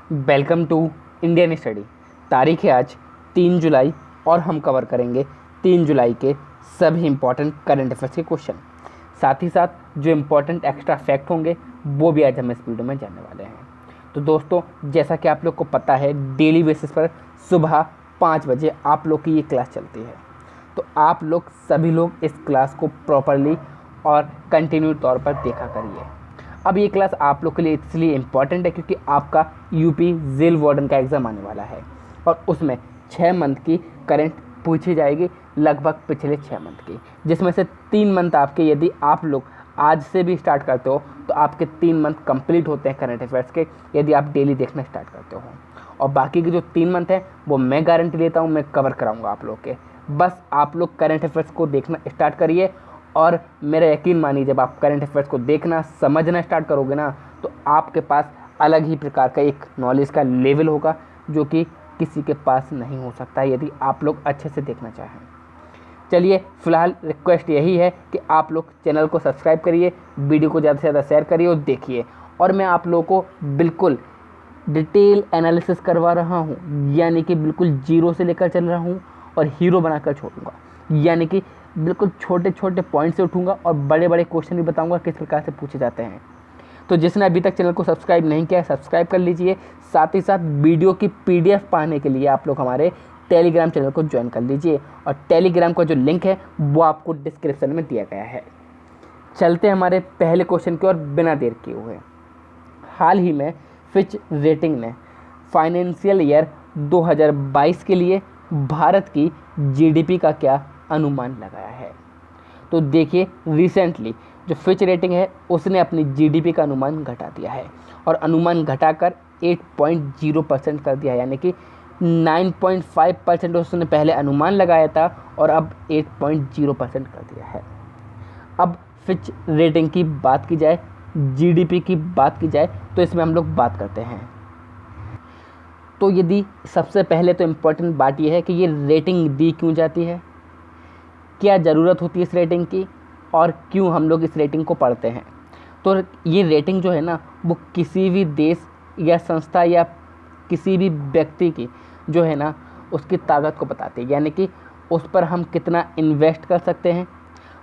Welcome to Indian study. तारीख है आज 3 जुलाई और हम कवर करेंगे 3 जुलाई के सभी इंपॉर्टेंट करंट अफेयर्स के क्वेश्चन। साथ ही साथ जो इंपॉर्टेंट एक्स्ट्रा फैक्ट होंगे वो भी आज हम इस वीडियो में जानने वाले हैं। तो दोस्तों, जैसा कि आप लोग को पता है, डेली बेसिस पर सुबह 5 बजे आप लोग की ये क्लास चलती है। तो आप लोग सभी लोग इस क्लास को प्रॉपरली और कंटिन्यू तौर पर देखा करिए। अब ये क्लास आप लोग के लिए इसलिए इम्पॉर्टेंट है क्योंकि आपका यूपी जेल वार्डन का एग्ज़ाम आने वाला है और उसमें 6 मंथ की करंट पूछी जाएगी, लगभग पिछले 6 मंथ की, जिसमें से 3 मंथ आपके, यदि आप लोग आज से भी स्टार्ट करते हो तो आपके 3 मंथ कंप्लीट होते हैं करंट अफेयर्स के, यदि आप डेली देखना स्टार्ट करते हो। और बाकी के जो 3 मंथ हैं वो मैं गारंटी लेता हूँ मैं कवर कराऊँगा आप लोग के। बस आप लोग करंट अफेयर्स को देखना स्टार्ट करिए और मेरा यकीन मानिए, जब आप करंट अफेयर्स को देखना समझना स्टार्ट करोगे ना, तो आपके पास अलग ही प्रकार का एक नॉलेज का लेवल होगा जो कि किसी के पास नहीं हो सकता यदि आप लोग अच्छे से देखना चाहें। चलिए, फ़िलहाल रिक्वेस्ट यही है कि आप लोग चैनल को सब्सक्राइब करिए, वीडियो को ज़्यादा से ज़्यादा शेयर करिए और देखिए। और मैं आप लोगों को बिल्कुल डिटेल एनालिसिस करवा रहा हूँ, यानी कि बिल्कुल जीरो से लेकर चल रहा हूँ और हीरो बनाकर छोड़ूंगा, यानी कि बिल्कुल छोटे छोटे पॉइंट से उठूंगा और बड़े बड़े क्वेश्चन भी बताऊंगा किस प्रकार से पूछे जाते हैं। तो जिसने अभी तक चैनल को सब्सक्राइब नहीं किया है, सब्सक्राइब कर लीजिए। साथ ही साथ वीडियो की PDF पाने के लिए आप लोग हमारे टेलीग्राम चैनल को ज्वाइन कर लीजिए और टेलीग्राम का जो लिंक है वो आपको डिस्क्रिप्शन में दिया गया है। चलते हैं हमारे पहले क्वेश्चन की ओर बिना देर किए हुए। हाल ही में फिच रेटिंग ने फाइनेंशियल ईयर 2022 के लिए भारत की GDP का क्या अनुमान लगाया है। तो देखिए, रिसेंटली जो फिच रेटिंग है उसने अपनी GDP का अनुमान घटा दिया है और अनुमान घटाकर 8.0% कर दिया है, यानी कि 9.5% उसने पहले अनुमान लगाया था और अब 8.0% कर दिया है। अब फिच रेटिंग की बात की जाए, GDP की बात की जाए, तो इसमें हम लोग बात करते हैं। तो यदि सबसे पहले तो इम्पोर्टेंट बात यह है कि ये रेटिंग दी क्यों जाती है, क्या ज़रूरत होती है इस रेटिंग की और क्यों हम लोग इस रेटिंग को पढ़ते हैं। तो ये रेटिंग जो है ना, वो किसी भी देश या संस्था या किसी भी व्यक्ति की जो है ना उसकी ताकत को बताती है, यानी कि उस पर हम कितना इन्वेस्ट कर सकते हैं,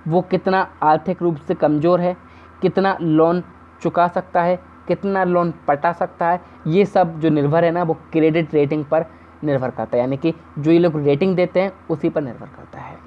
वो कितना आर्थिक रूप से कमज़ोर है, कितना लोन चुका सकता है, कितना लोन पटा सकता है, ये सब जो निर्भर है ना वो क्रेडिट रेटिंग पर निर्भर करता है, यानी कि जो ये लोग रेटिंग देते हैं उसी पर निर्भर करता है।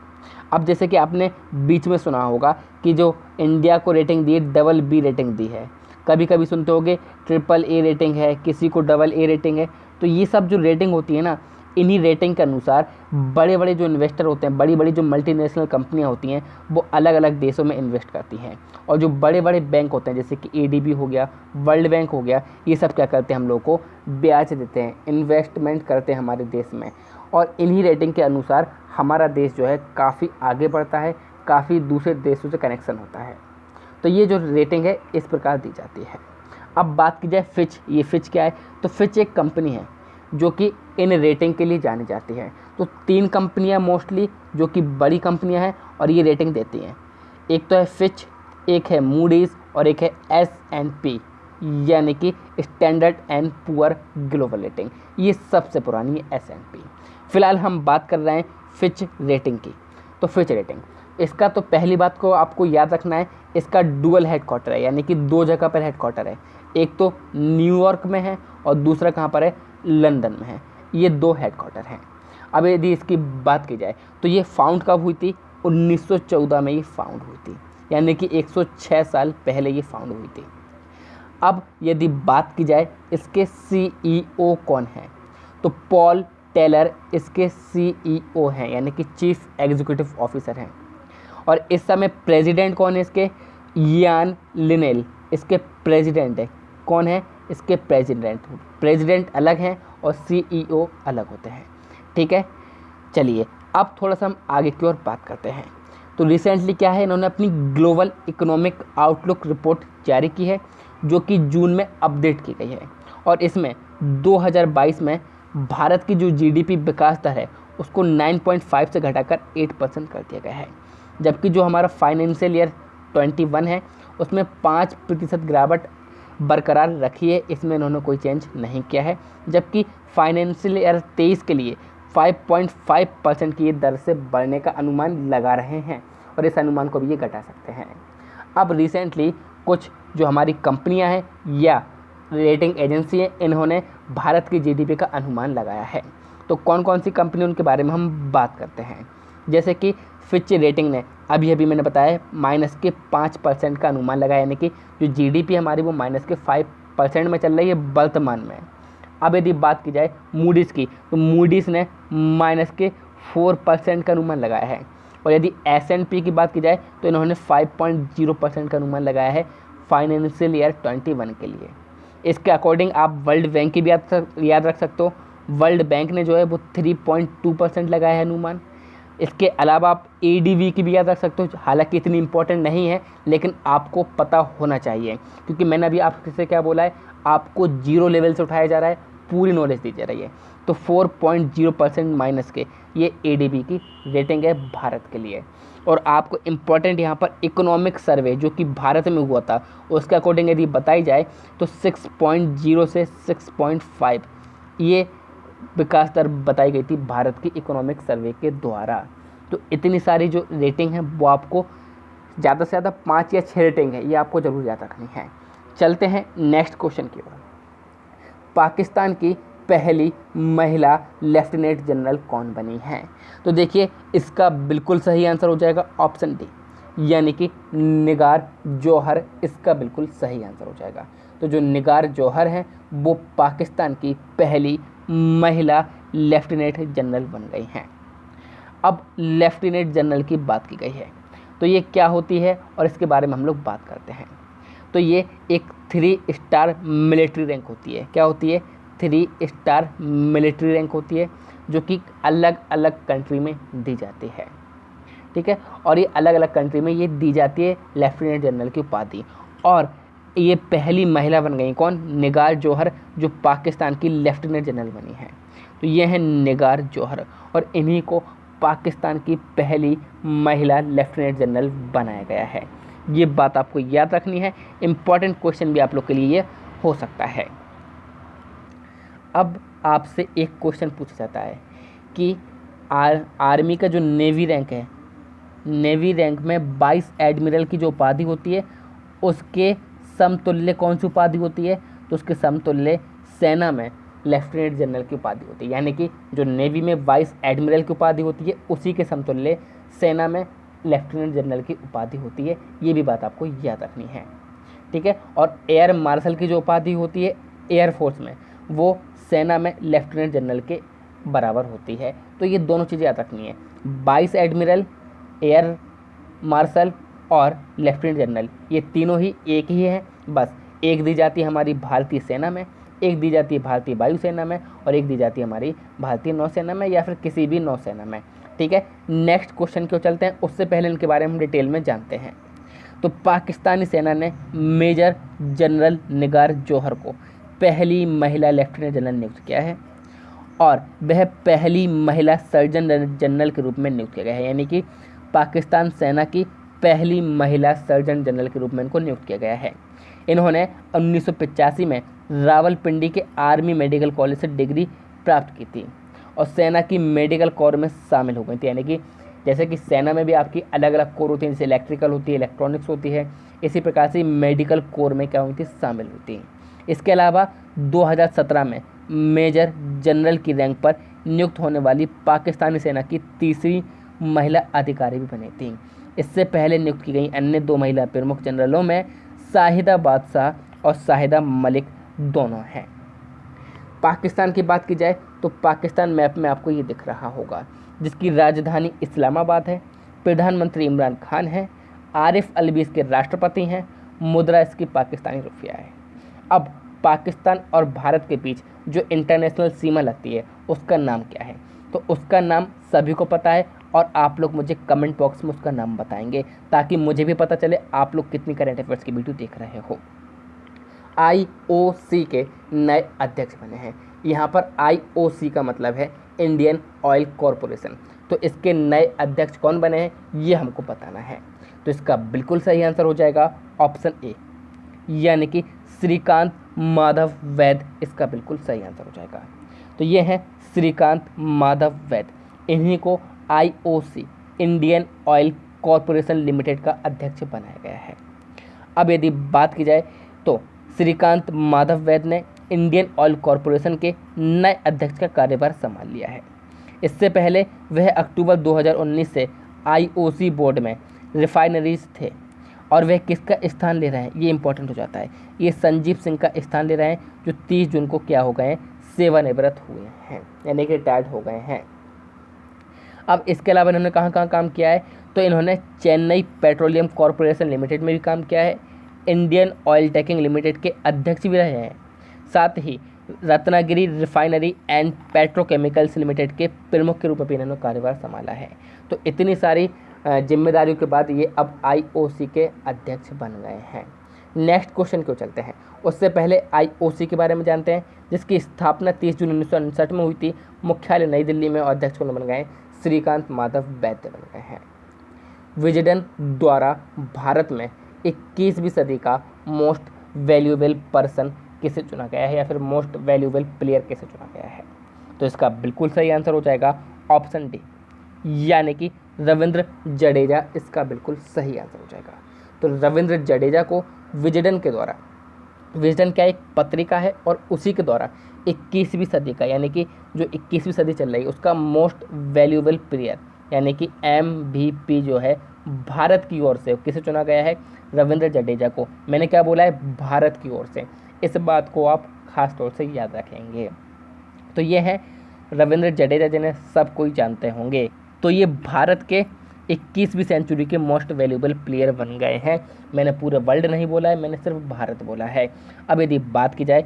अब जैसे कि आपने बीच में सुना होगा कि जो इंडिया को रेटिंग दी है BB रेटिंग दी है, कभी कभी सुनते होंगे AAA रेटिंग है, किसी को AA रेटिंग है। तो ये सब जो रेटिंग होती है ना, इन्हीं रेटिंग के अनुसार बड़े बड़े जो इन्वेस्टर होते हैं, बड़ी बड़ी जो मल्टीनेशनल कंपनियां होती हैं, वो अलग अलग देशों में इन्वेस्ट करती हैं। और जो बड़े बड़े बैंक होते हैं जैसे कि ADB हो गया, वर्ल्ड बैंक हो गया, ये सब क्या करते हैं, हम लोग को ब्याज देते हैं, इन्वेस्टमेंट करते हैं हमारे देश में। और इन्हीं रेटिंग के अनुसार हमारा देश जो है काफ़ी आगे बढ़ता है, काफ़ी दूसरे देशों से कनेक्शन होता है। तो ये जो रेटिंग है इस प्रकार दी जाती है। अब बात की जाए फिच, ये फिच क्या है, तो फिच एक कंपनी है जो कि इन रेटिंग के लिए जानी जाती है। तो 3 कंपनियां मोस्टली जो कि बड़ी कंपनियां हैं और ये रेटिंग देती हैं। एक तो है फिच, एक है मूडीज़ और एक है S&P, यानी कि standard and poor global rating. ये सबसे पुरानी है S&P। फिलहाल हम बात कर रहे हैं फिच रेटिंग की। तो फिच रेटिंग, इसका तो पहली बात को आपको याद रखना है, इसका डुअल हेडक्वार्टर है, यानी कि 2 जगह पर हेडक्वार्टर है। एक तो न्यूयॉर्क में है और दूसरा कहाँ पर है, लंदन में है। ये 2 हेडक्वार्टर हैं। अब यदि इसकी बात की जाए तो ये फाउंड कब हुई थी, 1914 में ये फाउंड हुई थी, यानी कि 106 साल पहले ये फाउंड हुई थी। अब यदि बात की जाए इसके CEO कौन हैं, तो पॉल टेलर इसके CEO हैं, यानी कि चीफ एग्जीक्यूटिव ऑफिसर हैं। और इस समय प्रेसिडेंट कौन है इसके, यान लिनेल इसके प्रेसिडेंट है। कौन है इसके प्रेसिडेंट अलग हैं और CEO अलग होते हैं। ठीक है, चलिए अब थोड़ा सा हम आगे की ओर बात करते हैं। तो रिसेंटली क्या है, इन्होंने अपनी ग्लोबल इकोनॉमिक आउटलुक रिपोर्ट जारी की है जो कि जून में अपडेट की गई है। और इसमें 2022 में भारत की जो GDP विकास दर है उसको 9.5 से घटाकर 8% कर दिया गया है, जबकि जो हमारा फाइनेंशियल ईयर 21 है उसमें 5% गिरावट बरकरार रखी है, इसमें इन्होंने कोई चेंज नहीं किया है। जबकि फाइनेंशियल ईयर 23 के लिए 5.5% की दर से बढ़ने का अनुमान लगा रहे हैं और इस अनुमान को भी ये घटा सकते हैं। अब रिसेंटली कुछ जो हमारी कंपनियां हैं या रेटिंग एजेंसी है, इन्होंने भारत की जीडीपी का अनुमान लगाया है। तो कौन कौन सी कंपनी, उनके बारे में हम बात करते हैं। जैसे कि फिच रेटिंग ने अभी मैंने बताया -5% का अनुमान लगाया, यानी कि जो जीडीपी हमारी वो -5% में चल रही है वर्तमान में। अब यदि बात की जाए मूडीज़ की, तो मूडीज़ ने -4% का अनुमान लगाया है। और यदि S&P की बात की जाए तो इन्होंने 5.0% का अनुमान लगाया है फाइनेंशियल ईयर 21 के लिए। इसके अकॉर्डिंग आप वर्ल्ड बैंक की भी याद रख सकते हो। वर्ल्ड बैंक ने जो है वो 3.2% लगाया है अनुमान। इसके अलावा आप ADB की भी याद रख सकते हो, हालांकि इतनी इंपॉर्टेंट नहीं है लेकिन आपको पता होना चाहिए, क्योंकि मैंने अभी आपसे क्या बोला है, आपको 0 लेवल से उठाया जा रहा है, पूरी नॉलेज दी जा रही है। तो 4.0% माइनस के ये ADB की रेटिंग है भारत के लिए। और आपको इम्पॉर्टेंट यहाँ पर इकोनॉमिक सर्वे जो कि भारत में हुआ था उसके अकॉर्डिंग यदि बताई जाए तो 6.0 से 6.5 ये विकास दर बताई गई थी भारत की इकोनॉमिक सर्वे के द्वारा। तो इतनी सारी जो रेटिंग है वो आपको ज़्यादा से ज़्यादा 5 या 6 रेटिंग है, ये आपको ज़रूर याद रखनी है। चलते हैं नेक्स्ट क्वेश्चन की ओर। पाकिस्तान की पहली महिला लेफ्टिनेंट जनरल कौन बनी है? तो देखिए इसका बिल्कुल सही आंसर हो जाएगा ऑप्शन डी, यानी कि निगार जौहर इसका बिल्कुल सही आंसर हो जाएगा। तो जो निगार जौहर हैं वो पाकिस्तान की पहली महिला लेफ्टिनेंट जनरल बन गई हैं। अब लेफ्टिनेंट जनरल की बात की गई है तो ये क्या होती है और इसके बारे में हम लोग बात करते हैं। तो ये एक 3 स्टार मिलिट्री रैंक होती है। क्या होती है? 3 स्टार मिलिट्री रैंक होती है, जो कि अलग अलग कंट्री में दी जाती है। ठीक है, और ये अलग अलग कंट्री में ये दी जाती है लेफ्टिनेंट जनरल की उपाधि। और ये पहली महिला बन गई कौन? निगार जौहर, जो पाकिस्तान की लेफ्टिनेंट जनरल बनी है। तो ये है निगार जौहर और इन्हीं को पाकिस्तान की पहली महिला लेफ्टिनेंट जनरल बनाया गया है। ये बात आपको याद रखनी है, इम्पॉर्टेंट क्वेश्चन भी आप लोग के लिए ये हो सकता है। अब आपसे एक क्वेश्चन पूछा जाता है कि आर्मी का जो नेवी रैंक है, नेवी रैंक में 22 एडमिरल की जो उपाधि होती है उसके समतुल्य कौन सी उपाधि होती है? तो उसके समतुल्य सेना में लेफ्टिनेंट जनरल की उपाधि होती है। यानी कि जो नेवी में 22 एडमिरल की उपाधि होती है उसी के समतुल्य सेना में लेफ्टिनेंट जनरल की उपाधि होती है। ये भी बात आपको याद रखनी है। ठीक है, और एयर मार्शल की जो उपाधि होती है एयरफोर्स में, वो सेना में लेफ्टिनेंट जनरल के बराबर होती है। तो ये दोनों चीज़ें याद रखनी है, 22 एडमिरल, एयर मार्शल और लेफ्टिनेंट जनरल, ये तीनों ही एक ही है। बस एक दी जाती है हमारी भारतीय सेना में, एक दी जाती है भारतीय वायुसेना में और एक दी जाती है हमारी भारतीय नौसेना में या फिर किसी भी नौसेना में। ठीक है, नेक्स्ट क्वेश्चन क्यों चलते हैं, उससे पहले इनके बारे में हम डिटेल में जानते हैं। तो पाकिस्तानी सेना ने मेजर जनरल निगार जौहर को पहली महिला लेफ्टिनेंट जनरल नियुक्त किया है और वह पहली महिला सर्जन जनरल के रूप में नियुक्त किया गया है। यानी कि पाकिस्तान सेना की पहली महिला सर्जन जनरल के रूप में इनको नियुक्त किया गया है। इन्होंने 1985 में रावलपिंडी के आर्मी मेडिकल कॉलेज से डिग्री प्राप्त की थी और सेना की मेडिकल कोर में शामिल हो गई थी। यानी कि जैसे कि सेना में भी आपकी अलग अलग कोर होती हैं, जैसे इलेक्ट्रिकल होती है, इलेक्ट्रॉनिक्स होती है, इसी प्रकार से मेडिकल कोर में क्या होती है, शामिल होती हैं। इसके अलावा 2017 में मेजर जनरल की रैंक पर नियुक्त होने वाली पाकिस्तानी सेना की तीसरी महिला अधिकारी भी बनी थी। इससे पहले नियुक्त की गई अन्य 2 महिला प्रमुख जनरलों में शाहिदा बादशाह और शाहिदा मलिक दोनों हैं। पाकिस्तान की बात की जाए तो पाकिस्तान मैप में आपको ये दिख रहा होगा, जिसकी राजधानी इस्लामाबाद है, प्रधानमंत्री इमरान खान है, आरिफ अलवी इसके राष्ट्रपति हैं, मुद्रा इसकी पाकिस्तानी रुपया है। अब पाकिस्तान और भारत के बीच जो इंटरनेशनल सीमा लगती है उसका नाम क्या है? तो उसका नाम सभी को पता है और आप लोग मुझे कमेंट बॉक्स में उसका नाम बताएंगे ताकि मुझे भी पता चले आप लोग कितनी करंट अफेयर्स की वीडियो देख रहे हो। IOC के नए अध्यक्ष बने हैं। यहाँ पर IOC का मतलब है इंडियन ऑयल कॉरपोरेशन। तो इसके नए अध्यक्ष कौन बने हैं ये हमको बताना है। तो इसका बिल्कुल सही आंसर हो जाएगा ऑप्शन ए, यानी कि श्रीकांत माधव वैद इसका बिल्कुल सही आंसर हो जाएगा। तो ये हैं श्रीकांत माधव वैद, इन्हीं को IOC Indian oil corporation limited का अध्यक्ष बनाया गया है। अब यदि बात की जाए तो श्रीकांत माधव वैद ने इंडियन ऑयल कॉरपोरेशन के नए अध्यक्ष का कार्यभार संभाल लिया है। इससे पहले वह अक्टूबर 2019 से IOC बोर्ड में रिफाइनरीज थे और वह किसका स्थान ले रहे हैं, ये इंपॉर्टेंट हो जाता है। ये संजीव सिंह का स्थान ले रहे हैं जो 30 जून को क्या हो गए हैं, सेवानिवृत्त हुए हैं, यानी कि रिटायर्ड हो गए हैं। अब इसके अलावा इन्होंने कहाँ कहाँ काम किया है, तो इन्होंने चेन्नई पेट्रोलियम कॉरपोरेशन लिमिटेड में भी काम किया है, इंडियन ऑयल टेकिंग लिमिटेड के अध्यक्ष भी रहे हैं, साथ ही Ratnagiri refinery and petrochemicals limited के प्रमुख के रूप में इन्होंने कार्यभार संभाला है। तो इतनी सारी जिम्मेदारियों के बाद ये अब IOC के अध्यक्ष बन गए हैं। नेक्स्ट क्वेश्चन क्यों चलते हैं, उससे पहले IOC के बारे में जानते हैं, जिसकी स्थापना 30 जून 1959 में हुई थी। मुख्यालय नई दिल्ली में और अध्यक्ष कौन बन गए, श्रीकांत माधव वैद्य बन गए हैं। विजडन द्वारा भारत में 21वीं सदी का मोस्ट वैल्यूएबल पर्सन किसे चुना गया है, या फिर मोस्ट वैल्यूएबल प्लेयर किसे चुना गया है, तो इसका बिल्कुल सही आंसर हो जाएगा ऑप्शन डी, यानी कि रविंद्र जडेजा इसका बिल्कुल सही आंसर हो जाएगा। तो रविंद्र जडेजा को विजडन के द्वारा, विजडन क्या एक पत्रिका है, और उसी के द्वारा 21वीं सदी का, यानी कि जो 21वीं सदी चल रही है उसका मोस्ट वैल्यूएबल प्लेयर यानी कि MVP जो है भारत की ओर से किसे चुना गया है, रविंद्र जडेजा को। मैंने क्या बोला है, भारत की ओर से, इस बात को आप खास तौर से याद रखेंगे। तो ये है रविंद्र जडेजा, जिन्हें सब कोई जानते होंगे। तो ये भारत के 21वीं सेंचुरी के मोस्ट वैल्यूएबल प्लेयर बन गए हैं। मैंने पूरे वर्ल्ड नहीं बोला है, मैंने सिर्फ भारत बोला है। अब यदि बात की जाए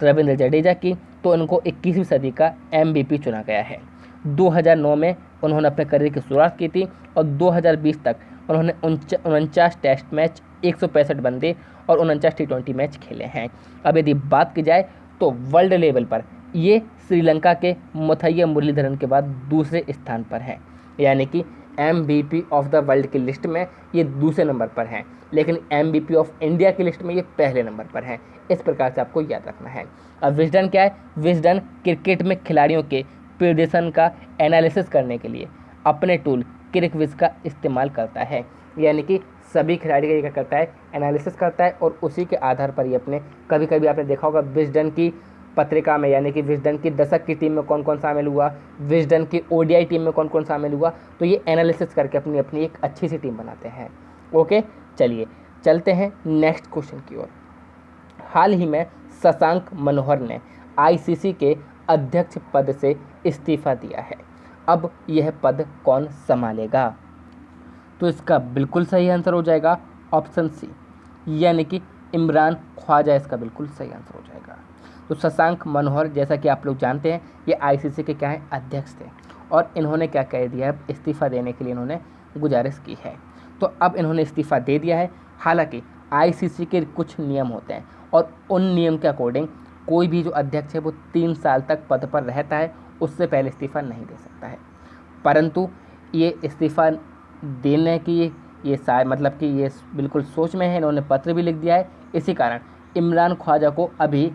रविंद्र जडेजा की, तो उनको 21वीं सदी का MVP चुना गया है। 2009 में उन्होंने अपने करियर की शुरुआत की थी और 2020 तक उन्होंने 49 टेस्ट मैच, 165 वनडे और 49 T20 मैच खेले हैं। अब यदि बात की जाए तो वर्ल्ड लेवल पर ये श्रीलंका के मुथैया मुरलीधरन के बाद दूसरे स्थान पर हैं, यानी कि MVP ऑफ द वर्ल्ड की लिस्ट में ये दूसरे नंबर पर हैं, लेकिन MVP ऑफ इंडिया की लिस्ट में ये पहले नंबर पर हैं। इस प्रकार से आपको याद रखना है। अब विजडन क्या है, विजडन क्रिकेट में खिलाड़ियों के प्रदर्शन का एनालिसिस करने के लिए अपने टूल क्रिकविज का इस्तेमाल करता है, यानी कि सभी खिलाड़ी का ये क्या करता है, एनालिसिस करता है, और उसी के आधार पर ये अपने, कभी कभी आपने देखा होगा विजडन की पत्रिका में, यानी कि विजडन की दशक की टीम में कौन कौन शामिल हुआ, विजडन की ODI टीम में कौन कौन शामिल हुआ, तो ये एनालिसिस करके अपनी अपनी एक अच्छी सी टीम बनाते हैं। ओके, चलिए चलते हैं नेक्स्ट क्वेश्चन की ओर। हाल ही में शशांक मनोहर ने ICC के अध्यक्ष पद से इस्तीफा दिया है। अब यह पद कौन संभालेगा, तो इसका बिल्कुल सही आंसर हो जाएगा ऑप्शन सी, यानी कि इमरान ख्वाजा इसका बिल्कुल सही आंसर हो जाएगा। तो शशांक मनोहर, जैसा कि आप लोग जानते हैं, ये ICC के क्या हैं, अध्यक्ष थे, और इन्होंने क्या कह दिया है, इस्तीफा देने के लिए इन्होंने गुजारिश की है। तो अब इन्होंने इस्तीफा दे दिया है। हालांकि ICC के कुछ नियम होते हैं, और उन नियम के अकॉर्डिंग कोई भी जो अध्यक्ष है वो 3 साल तक पद पर रहता है, उससे पहले इस्तीफा नहीं दे सकता है। परंतु ये इस्तीफा देने की ये मतलब कि ये बिल्कुल सोच में है, इन्होंने पत्र भी लिख दिया है। इसी कारण इमरान ख्वाजा को अभी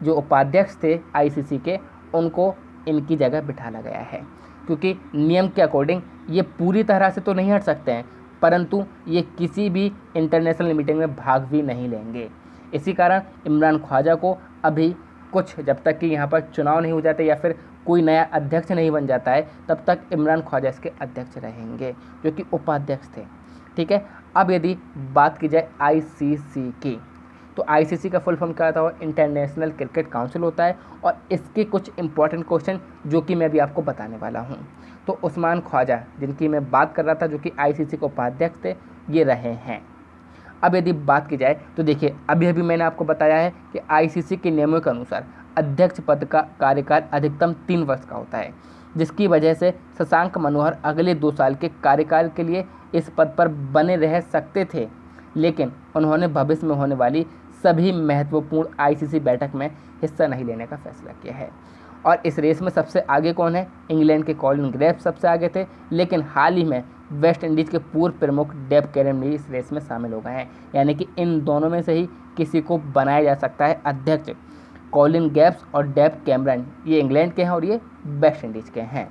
जो उपाध्यक्ष थे ICC के, उनको इनकी जगह बिठाया गया है, क्योंकि नियम के अकॉर्डिंग ये पूरी तरह से तो नहीं हट सकते हैं, परंतु ये किसी भी इंटरनेशनल मीटिंग में भाग भी नहीं लेंगे। इसी कारण इमरान ख्वाजा को अभी कुछ, जब तक कि यहाँ पर चुनाव नहीं हो जाते या फिर कोई नया अध्यक्ष नहीं बन जाता है, तब तक इमरान ख्वाजा इसके अध्यक्ष रहेंगे, जो कि उपाध्यक्ष थे। ठीक है। अब यदि बात की जाए ICC की, तो ICC का फुल फॉर्म क्या होता है, इंटरनेशनल क्रिकेट काउंसिल होता है, और इसके कुछ इंपॉर्टेंट क्वेश्चन जो कि मैं अभी आपको बताने वाला हूँ। तो उस्मान ख्वाजा, जिनकी मैं बात कर रहा था, जो कि ICC के उपाध्यक्ष थे, ये रहे हैं। अब यदि बात की जाए तो देखिए, अभी मैंने आपको बताया है कि ICC के नियमों के अनुसार अध्यक्ष पद का कार्यकाल अधिकतम 3 वर्ष का होता है, जिसकी वजह से शशांक मनोहर अगले 2 साल के कार्यकाल के लिए इस पद पर बने रह सकते थे, लेकिन उन्होंने भविष्य में होने वाली सभी महत्वपूर्ण ICC बैठक में हिस्सा नहीं लेने का फैसला किया है। और इस रेस में सबसे आगे कौन है, इंग्लैंड के कॉलिन ग्रेव्स सबसे आगे थे, लेकिन हाल ही में वेस्ट इंडीज़ के पूर्व प्रमुख डेव कैमरन भी इस रेस में शामिल हो गए हैं, यानी कि इन दोनों में से ही किसी को बनाया जा सकता है अध्यक्ष। कॉलिन गैब्स और डेव कैमरन ये इंग्लैंड के हैं और ये वेस्ट इंडीज़ के हैं।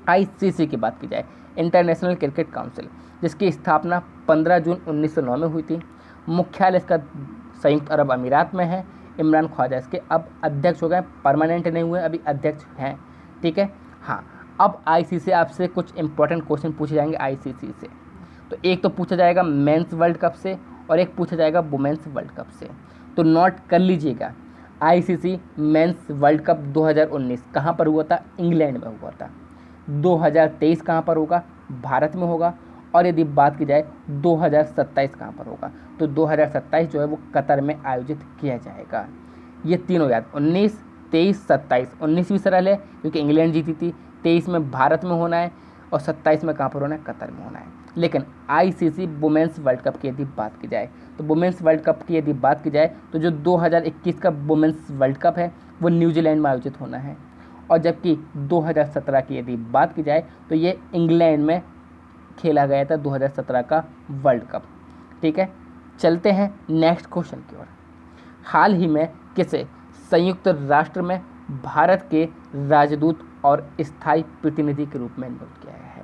आईसीसी की बात की जाए, इंटरनेशनल क्रिकेट काउंसिल, जिसकी स्थापना 15 जून 1909 में हुई थी। मुख्यालय इसका संयुक्त अरब अमीरात में है। इमरान ख्वाजा इसके अब अध्यक्ष हो गए, परमानेंट नहीं हुए, अभी अध्यक्ष हैं। ठीक है, हाँ। अब आईसीसी आपसे कुछ इंपॉर्टेंट क्वेश्चन पूछे जाएंगे आईसीसी से। तो एक तो पूछा जाएगा मेंस वर्ल्ड कप से और एक पूछा जाएगा वुमेन्स वर्ल्ड कप से। तो नोट कर लीजिएगा, आईसीसी मेंस वर्ल्ड कप 2019 कहाँ पर हुआ था? इंग्लैंड में हुआ था। 2023 कहाँ पर होगा? भारत में होगा। और यदि बात की जाए 2027 कहाँ पर होगा? तो 2027 जो है वो कतर में आयोजित किया जाएगा। ये तीनों याद, 19, 23, 27। 19 भी सरल है क्योंकि इंग्लैंड जीती थी, 23 में भारत में होना है और 27 में कहाँ पर होना है? कतर में होना है। लेकिन आईसीसी वुमेन्स वर्ल्ड कप की यदि बात की जाए, तो वुमेन्स वर्ल्ड कप की यदि बात की जाए तो जो 2021 का वुमेन्स वर्ल्ड कप है वो न्यूजीलैंड में आयोजित होना है। और जबकि 2017 की यदि बात की जाए तो ये इंग्लैंड में खेला गया था 2017 का वर्ल्ड कप। ठीक है, चलते हैं नेक्स्ट क्वेश्चन की ओर। हाल ही में किसे संयुक्त राष्ट्र में भारत के राजदूत और स्थायी प्रतिनिधि के रूप में नियुक्त किया गया है?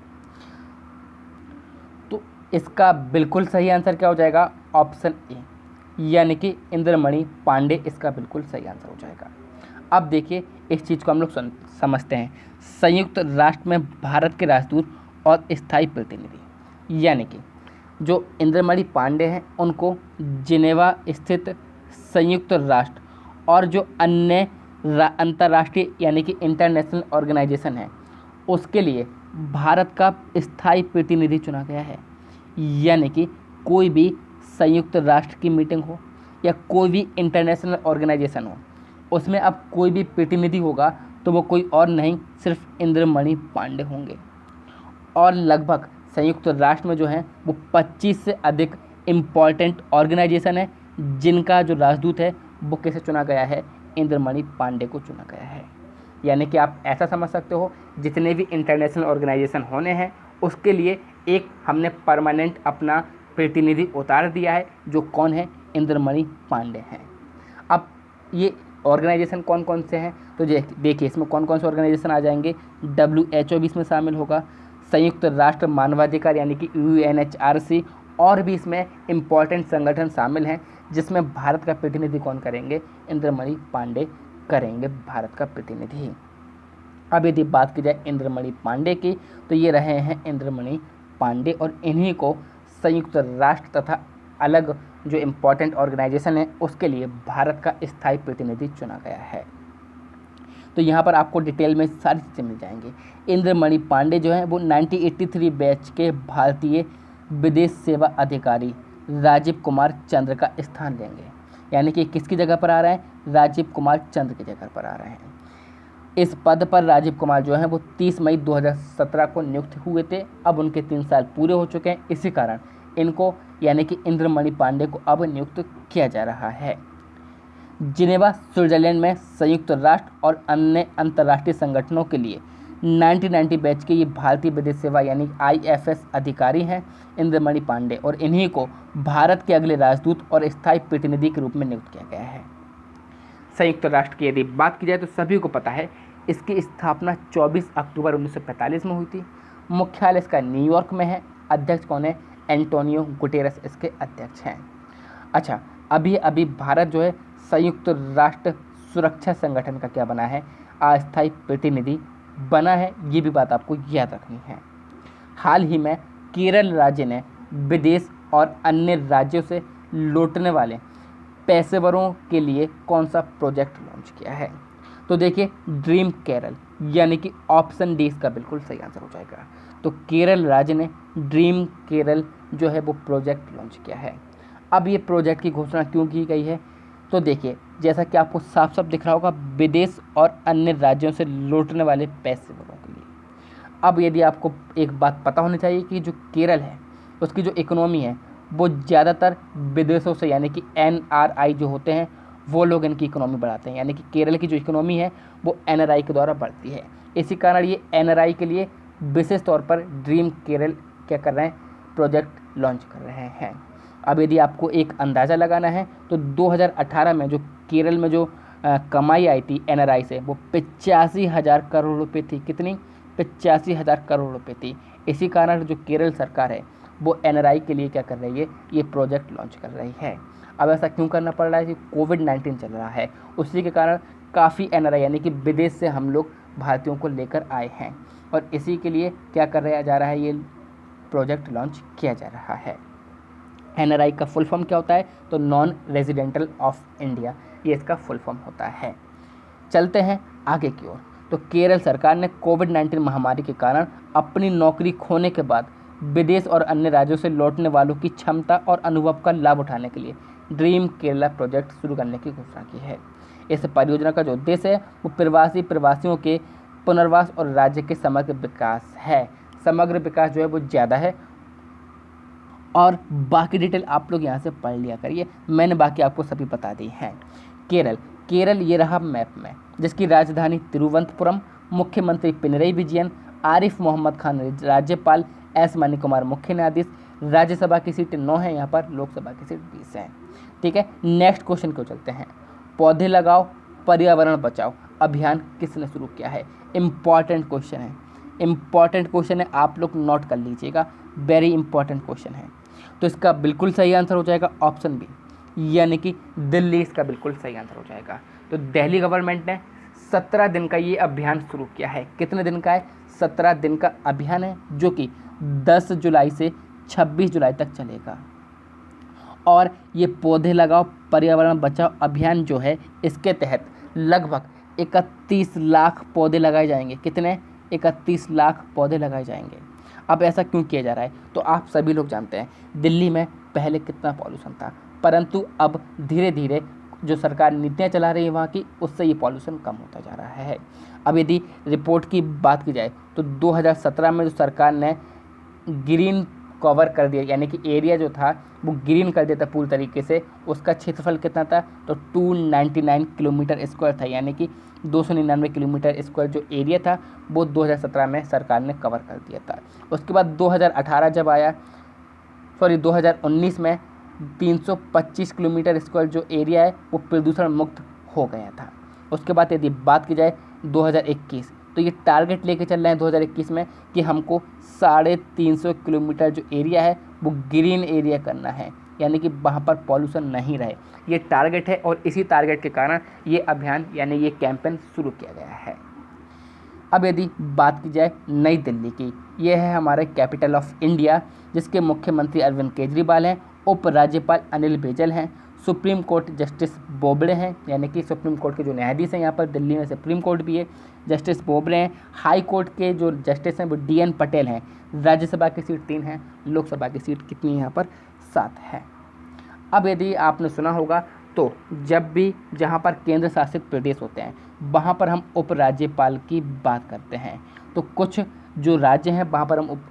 तो इसका बिल्कुल सही आंसर क्या हो जाएगा? ऑप्शन ए, यानी कि इंद्रमणि पांडे इसका बिल्कुल सही आंसर हो जाएगा। अब देखिए, इस चीज़ को हम लोग समझते हैं। संयुक्त राष्ट्र में भारत के राजदूत और स्थायी प्रतिनिधि, यानी कि जो इंद्रमणि पांडे हैं उनको जिनेवा स्थित संयुक्त राष्ट्र और जो अन्य अंतर्राष्ट्रीय यानी कि इंटरनेशनल ऑर्गेनाइजेशन है उसके लिए भारत का स्थायी प्रतिनिधि चुना गया है। यानी कि कोई भी संयुक्त राष्ट्र की मीटिंग हो या कोई भी इंटरनेशनल ऑर्गेनाइजेशन हो, उसमें अब कोई भी प्रतिनिधि होगा तो वो कोई और नहीं, सिर्फ इंद्रमणि पांडे होंगे। और लगभग संयुक्त राष्ट्र में जो है वो 25 से अधिक इम्पॉर्टेंट ऑर्गेनाइजेशन है जिनका जो राजदूत है वो कैसे चुना गया है? इंद्रमणि पांडे को चुना गया है। यानी कि आप ऐसा समझ सकते हो, जितने भी इंटरनेशनल ऑर्गेनाइजेशन होने हैं उसके लिए एक हमने परमानेंट अपना प्रतिनिधि उतार दिया है, जो कौन है? इंद्रमणि पांडे हैं। अब ये ऑर्गेनाइजेशन कौन कौन से हैं? तो देखिए इसमें कौन कौन से ऑर्गेनाइजेशन आ जाएंगे। WHO भी इसमें शामिल होगा, संयुक्त राष्ट्र मानवाधिकार यानी कि UNHRC, और भी इसमें इम्पॉर्टेंट संगठन शामिल हैं जिसमें भारत का प्रतिनिधि कौन करेंगे? इंद्रमणि पांडे करेंगे भारत का प्रतिनिधि। अब यदि बात की जाए इंद्रमणि पांडे की, तो ये रहे हैं इंद्रमणि पांडे और इन्हीं को संयुक्त राष्ट्र तथा अलग जो इम्पॉर्टेंट ऑर्गेनाइजेशन है उसके लिए भारत का स्थायी प्रतिनिधि चुना गया है। तो यहाँ पर आपको डिटेल में सारी चीज़ें मिल जाएंगी। इंद्रमणि पांडे जो है वो 1983 बैच के भारतीय विदेश सेवा अधिकारी राजीव कुमार चंद्र का स्थान लेंगे। यानी कि किसकी जगह पर आ रहे हैं? राजीव कुमार चंद्र की जगह पर आ रहे हैं। इस पद पर राजीव कुमार जो हैं वो 30 मई 2017 को नियुक्त हुए थे। अब उनके 3 साल पूरे हो चुके हैं, इसी कारण इनको यानी कि इंद्रमणि पांडे को अब नियुक्त किया जा रहा है। जिनेवा स्विट्जरलैंड में संयुक्त राष्ट्र और अन्य अंतर्राष्ट्रीय संगठनों के लिए 1990 बैच के ये भारतीय विदेश सेवा यानी IFS अधिकारी हैं इंद्रमणि पांडे, और इन्हीं को भारत के अगले राजदूत और स्थायी प्रतिनिधि के रूप में नियुक्त किया गया है। संयुक्त राष्ट्र की यदि बात की जाए तो सभी को पता है इसकी स्थापना 24 अक्टूबर 1945 में हुई थी। मुख्यालय इसका न्यूयॉर्क में है। अध्यक्ष कौन है? एंटोनियो गुटेरस इसके अध्यक्ष हैं। अच्छा, अभी भारत जो है संयुक्त राष्ट्र सुरक्षा संगठन का क्या बना है? अस्थायी प्रतिनिधि बना है। ये भी बात आपको याद रखनी है। हाल ही में केरल राज्य ने विदेश और अन्य राज्यों से लौटने वाले पेशेवरों के लिए कौन सा प्रोजेक्ट लॉन्च किया है? तो देखिए, ड्रीम केरल, यानी कि ऑप्शन डी इसका बिल्कुल सही आंसर हो जाएगा। तो केरल राज्य ने ड्रीम केरल जो है वो प्रोजेक्ट लॉन्च किया है। अब ये प्रोजेक्ट की घोषणा क्यों की गई है? तो देखिए, जैसा कि आपको साफ साफ दिख रहा होगा, विदेश और अन्य राज्यों से लौटने वाले पेशेवरों के लिए। अब यदि आपको एक बात पता होनी चाहिए कि जो केरल है उसकी जो इकोनॉमी है वो ज़्यादातर विदेशों से यानी कि NRI जो होते हैं वो लोग इनकी इकोनॉमी बढ़ाते हैं। यानी कि केरल की जो इकोनॉमी है वो NRI के द्वारा बढ़ती है। इसी कारण ये NRI के लिए विशेष तौर पर ड्रीम केरल क्या कर रहे हैं, प्रोजेक्ट लॉन्च कर रहे हैं। अब यदि आपको एक अंदाज़ा लगाना है तो 2018 में जो केरल में जो कमाई आई थी एनआरआई से वो 85,000 करोड़ रुपए थी। कितनी? 85,000 करोड़ रुपए थी। इसी कारण जो केरल सरकार है वो एनआरआई के लिए क्या कर रही है, ये प्रोजेक्ट लॉन्च कर रही है। अब ऐसा क्यों करना पड़ रहा है कि कोविड-19 चल रहा है, उसी के कारण काफ़ी एनआरआई यानी कि विदेश से हम लोग भारतीयों को लेकर आए हैं और इसी के लिए क्या कर जा रहा है, ये प्रोजेक्ट लॉन्च किया जा रहा है। एनआरआई का फुल फॉर्म क्या होता है, तो नॉन रेजिडेंटल ऑफ इंडिया, ये इसका फुल फॉर्म होता है। चलते हैं आगे की ओर। तो केरल सरकार ने कोविड-19 महामारी के कारण अपनी नौकरी खोने के बाद विदेश और अन्य राज्यों से लौटने वालों की क्षमता और अनुभव का लाभ उठाने के लिए ड्रीम केरला प्रोजेक्ट शुरू करने की घोषणा की है। इस परियोजना का जो उद्देश्य है वो प्रवासियों के पुनर्वास और राज्य के समग्र विकास है। समग्र विकास जो है वो ज़्यादा है और बाकी डिटेल आप लोग यहाँ से पढ़ लिया करिए, मैंने बाकी आपको सभी बता दी हैं। केरल ये रहा मैप में, जिसकी राजधानी तिरुवनंतपुरम, मुख्यमंत्री पिनरई विजयन, आरिफ मोहम्मद खान राज्यपाल, एस मणिकुमार मुख्य न्यायाधीश। राज्यसभा की सीट 9 है यहाँ पर, लोकसभा की सीट 20 है। ठीक है, नेक्स्ट क्वेश्चन को चलते हैं। पौधे लगाओ पर्यावरण बचाओ अभियान किसने शुरू किया है? इंपॉर्टेंट क्वेश्चन है, इंपॉर्टेंट क्वेश्चन है, आप लोग नोट कर लीजिएगा, वेरी इंपॉर्टेंट क्वेश्चन है। तो इसका बिल्कुल सही आंसर हो जाएगा ऑप्शन बी, यानी कि दिल्ली इसका बिल्कुल सही आंसर हो जाएगा। तो दिल्ली गवर्नमेंट ने 17 दिन का ये अभियान शुरू किया है। कितने दिन का है? 17 दिन का अभियान है, जो कि 10 जुलाई से 26 जुलाई तक चलेगा। और ये पौधे लगाओ पर्यावरण बचाओ अभियान जो है, इसके तहत लगभग 31 लाख पौधे लगाए जाएंगे। कितने? 31 लाख पौधे लगाए जाएंगे। अब ऐसा क्यों किया जा रहा है? तो आप सभी लोग जानते हैं दिल्ली में पहले कितना पॉल्यूशन था, परंतु अब धीरे धीरे जो सरकार नीतियाँ चला रही है वहाँ की, उससे ये पॉल्यूशन कम होता जा रहा है। अब यदि रिपोर्ट की बात की जाए तो 2017 में जो सरकार ने ग्रीन कवर कर दिया, यानी कि एरिया जो था वो ग्रीन कर दिया था पूरी तरीके से, उसका क्षेत्रफल कितना था, तो 299 किलोमीटर स्क्वायर था, यानी कि 299 किलोमीटर स्क्वायर जो एरिया था वो 2017 में सरकार ने कवर कर दिया था। उसके बाद 2018 जब आया, 2019 में 325 किलोमीटर स्क्वायर जो एरिया है वो प्रदूषण मुक्त हो गया था। उसके बाद यदि बात की जाए 2021, तो ये टारगेट लेके चल रहे हैं 2021 में कि हमको 350 किलोमीटर जो एरिया है वो ग्रीन एरिया करना है, यानी कि वहाँ पर पॉल्यूशन नहीं रहे। ये टारगेट है और इसी टारगेट के कारण ये अभियान यानी ये कैंपेन शुरू किया गया है। अब यदि बात की जाए नई दिल्ली की, ये है हमारे कैपिटल ऑफ इंडिया, जिसके मुख्यमंत्री अरविंद केजरीवाल हैं, उपराज्यपाल अनिल बैजल हैं, सुप्रीम कोर्ट जस्टिस बोबड़े हैं, यानी कि सुप्रीम कोर्ट के जो न्यायाधीश हैं यहाँ पर दिल्ली में सुप्रीम कोर्ट भी है, जस्टिस बोबड़े हैं। हाई कोर्ट के जो जस्टिस हैं वो DN पटेल हैं। राज्यसभा की सीट 3 है, लोकसभा की सीट कितनी है यहाँ पर? 7 है। अब यदि आपने सुना होगा तो जब भी जहाँ पर केंद्र शासित प्रदेश होते हैं वहाँ पर हम उपराज्यपाल की बात करते हैं। तो कुछ जो राज्य हैं वहाँ पर हम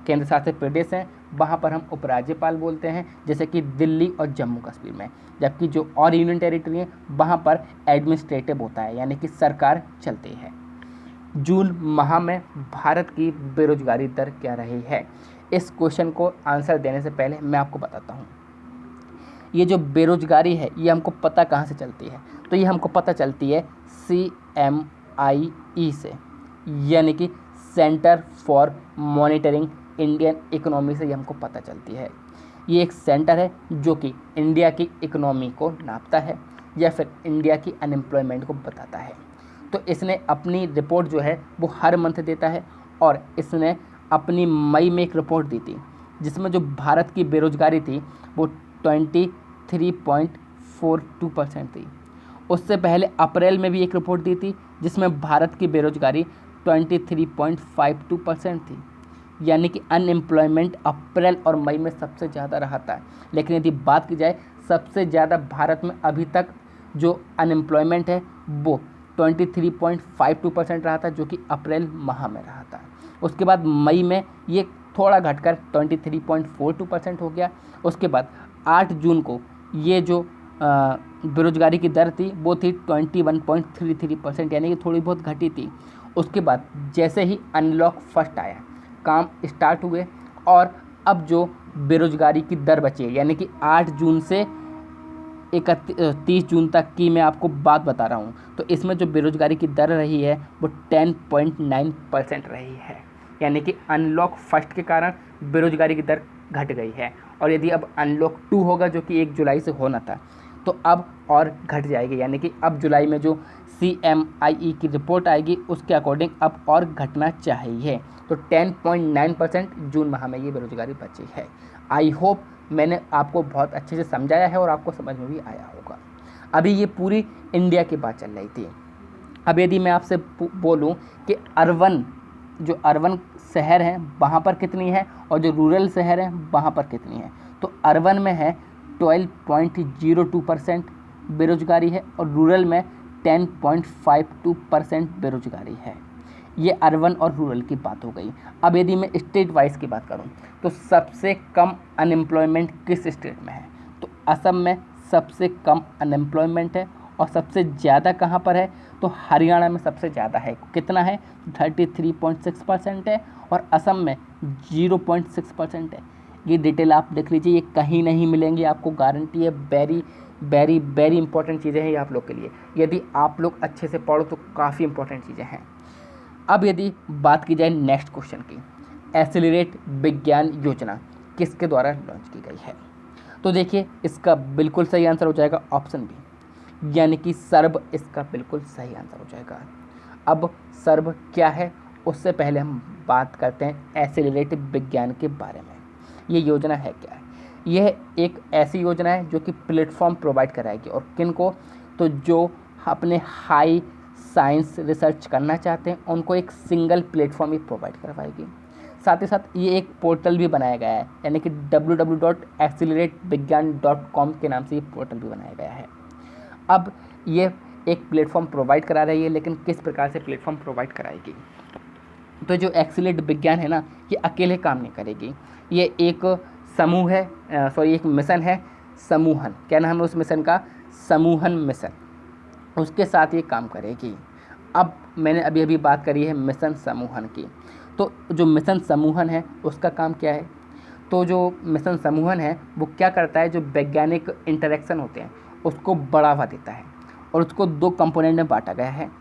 केंद्र शासित प्रदेश हैं वहाँ पर हम उपराज्यपाल बोलते हैं, जैसे कि दिल्ली और जम्मू कश्मीर में। जबकि जो और यूनियन टेरिटरी है वहाँ पर एडमिनिस्ट्रेटिव होता है, यानी कि सरकार चलती है। जून माह में भारत की बेरोजगारी दर क्या रही है? इस क्वेश्चन को आंसर देने से पहले मैं आपको बताता हूँ, ये जो बेरोजगारी है ये हमको पता कहाँ से चलती है? तो ये हमको पता चलती है CMIE से, यानी कि centre for monitoring Indian economy से ये हमको पता चलती है। ये एक सेंटर है जो कि इंडिया की इकोनॉमी को नापता है या फिर इंडिया की अनएम्प्लॉयमेंट को बताता है। तो इसने अपनी रिपोर्ट जो है वो हर मंथ देता है और इसने अपनी मई में एक रिपोर्ट दी थी जिसमें जो भारत की बेरोजगारी थी वो 23.42% थी। उससे पहले अप्रैल में भी एक रिपोर्ट दी थी जिसमें भारत की बेरोजगारी 23.52% थी, यानी कि अनएम्प्लॉयमेंट अप्रैल और मई में सबसे ज़्यादा रहा था। लेकिन यदि बात की जाए सबसे ज़्यादा भारत में अभी तक जो अनएम्प्लॉयमेंट है वो 23.52% रहा था, जो कि अप्रैल माह में रहा था। उसके बाद मई में ये थोड़ा घटकर 23.42% हो गया। उसके बाद 8 जून को ये जो बेरोजगारी की दर थी वो थी 21.33%, यानी कि थोड़ी बहुत घटी थी। उसके बाद जैसे ही अनलॉक फर्स्ट आया, काम स्टार्ट हुए और अब जो बेरोजगारी की दर बची है, यानी कि 8 जून से 30 जून तक की मैं आपको बात बता रहा हूँ, तो इसमें जो बेरोजगारी की दर रही है वो 10.9% रही है, यानी कि अनलॉक फर्स्ट के कारण बेरोजगारी की दर घट गई है। और यदि अब अनलॉक 2 होगा, जो कि 1 जुलाई से होना था, तो अब और घट जाएगी, यानी कि अब जुलाई में जो CMIE की रिपोर्ट आएगी उसके अकॉर्डिंग अब और घटना चाहिए। तो 10.9% जून माह में ये बेरोजगारी बची है। आई होप मैंने आपको बहुत अच्छे से समझाया है और आपको समझ में भी आया होगा। अभी ये पूरी इंडिया की बात चल रही थी। अब यदि मैं आपसे बोलूं कि अर्बन शहर हैं वहाँ पर कितनी है और जो रूरल शहर हैं वहाँ पर कितनी है, तो अर्बन में है 12.02% बेरोजगारी है और रूरल में 10.52% बेरोजगारी है। ये अर्बन और रूरल की बात हो गई। अब यदि मैं स्टेट वाइज की बात करूं तो सबसे कम अनएम्प्लॉयमेंट किस स्टेट में है, तो असम में सबसे कम अनएम्प्लॉयमेंट है। और सबसे ज़्यादा कहाँ पर है, तो हरियाणा में सबसे ज़्यादा है। कितना है, 33.6% है और असम में 0.6% है। ये डिटेल आप देख लीजिए, ये कहीं नहीं मिलेंगी आपको, गारंटी है। वेरी वेरी वेरी इंपॉर्टेंट चीज़ें हैं ये आप लोग के लिए। यदि आप लोग अच्छे से पढ़ो तो काफ़ी इंपॉर्टेंट चीज़ें हैं। अब यदि बात की जाए नेक्स्ट क्वेश्चन की, एक्सेलरेट विज्ञान योजना किसके द्वारा लॉन्च की गई है, तो देखिए इसका बिल्कुल सही आंसर हो जाएगा ऑप्शन बी, यानी कि सर्व इसका बिल्कुल सही आंसर हो जाएगा। अब सर्व क्या है उससे पहले हम बात करते हैं एक्सेलरेट विज्ञान के बारे में। ये योजना है क्या है, यह एक ऐसी योजना है जो कि प्लेटफॉर्म प्रोवाइड कराएगी और किन को, तो जो अपने हाई साइंस रिसर्च करना चाहते हैं उनको एक सिंगल प्लेटफॉर्म ही प्रोवाइड करवाएगी। साथ ही साथ ये एक पोर्टल भी बनाया गया है, यानी कि www.accelerateviggyan.com के नाम से ये पोर्टल भी बनाया गया है। अब ये एक प्लेटफॉर्म प्रोवाइड करा रही है, लेकिन किस प्रकार से प्लेटफॉर्म प्रोवाइड कराएगी, तो जो एक्सेलरेट विज्ञान है ना, ये अकेले काम नहीं करेगी। ये एक समूह है, एक मिशन है, समूहन, क्या नाम है उस मिशन का, समूहन मिशन, उसके साथ ये काम करेगी। अब मैंने अभी अभी बात करी है मिशन समूहन की, तो जो मिशन समूहन है उसका काम क्या है, तो जो मिशन समूहन है वो क्या करता है, जो वैज्ञानिक इंटरेक्शन होते हैं उसको बढ़ावा देता है और उसको 2 कंपोनेंट में बांटा गया है,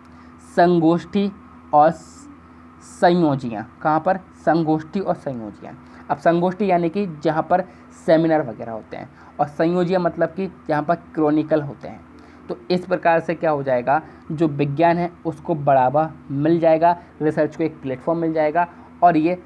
संगोष्ठी और संयोजियाँ। कहाँ पर, संगोष्ठी और संयोजियाँ। अब संगोष्ठी यानी कि जहाँ पर सेमिनार वगैरह होते हैं और संयोजियाँ मतलब कि जहाँ पर क्रॉनिकल होते हैं। तो इस प्रकार से क्या हो जाएगा, जो विज्ञान है उसको बढ़ावा मिल जाएगा, रिसर्च को एक प्लेटफॉर्म मिल जाएगा। और ये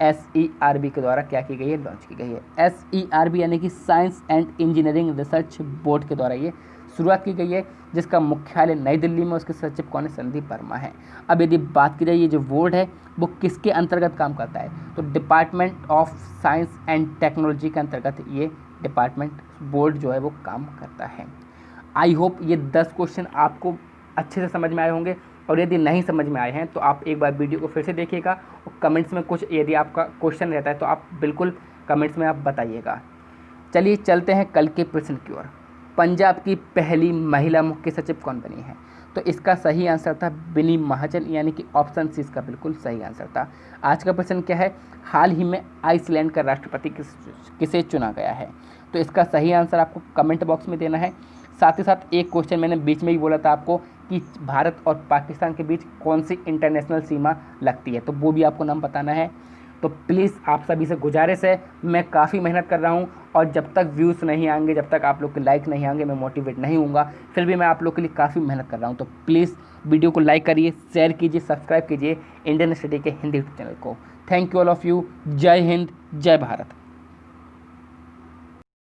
SERB के द्वारा क्या की गई है, लॉन्च की गई है। SERB यानी कि science and engineering research board के द्वारा ये शुरुआत की गई है, जिसका मुख्यालय नई दिल्ली में, उसके सचिव कौन है, संदीप वर्मा है। अब यदि बात की जाए ये जो बोर्ड है वो किसके अंतर्गत काम करता है, तो department of science and technology के अंतर्गत ये डिपार्टमेंट बोर्ड जो है वो काम करता है। आई होप ये 10 क्वेश्चन आपको अच्छे से समझ में आए होंगे, और यदि नहीं समझ में आए हैं तो आप एक बार वीडियो को फिर से देखिएगा और कमेंट्स में कुछ यदि आपका क्वेश्चन रहता है तो आप बिल्कुल कमेंट्स में आप बताइएगा। चलिए चलते हैं कल के प्रश्न की ओर। पंजाब की पहली महिला मुख्य सचिव कौन बनी है, तो इसका सही आंसर था विनी महाजन, यानी कि ऑप्शन सी इसका बिल्कुल सही आंसर था। आज का प्रश्न क्या है, हाल ही में आइसलैंड का राष्ट्रपति किसे चुना गया है, तो इसका सही आंसर आपको कमेंट बॉक्स में देना है। साथ ही साथ एक क्वेश्चन मैंने बीच में ही बोला था आपको कि भारत और पाकिस्तान के बीच कौन सी इंटरनेशनल सीमा लगती है, तो वो भी आपको नाम बताना है। तो प्लीज़ आप सभी से गुजारिश है, मैं काफ़ी मेहनत कर रहा हूँ और जब तक व्यूज़ नहीं आएंगे, जब तक आप लोग के लाइक नहीं आएंगे, मैं मोटिवेट नहीं हूँगा। फिर भी मैं आप लोग के लिए काफ़ी मेहनत कर रहा हूँ। तो प्लीज़ वीडियो को लाइक करिए, शेयर कीजिए, सब्सक्राइब कीजिए इंडियन स्टडी के हिंदी यूट्यूब चैनल को। Thank you all of you. जय हिंद, जय भारत।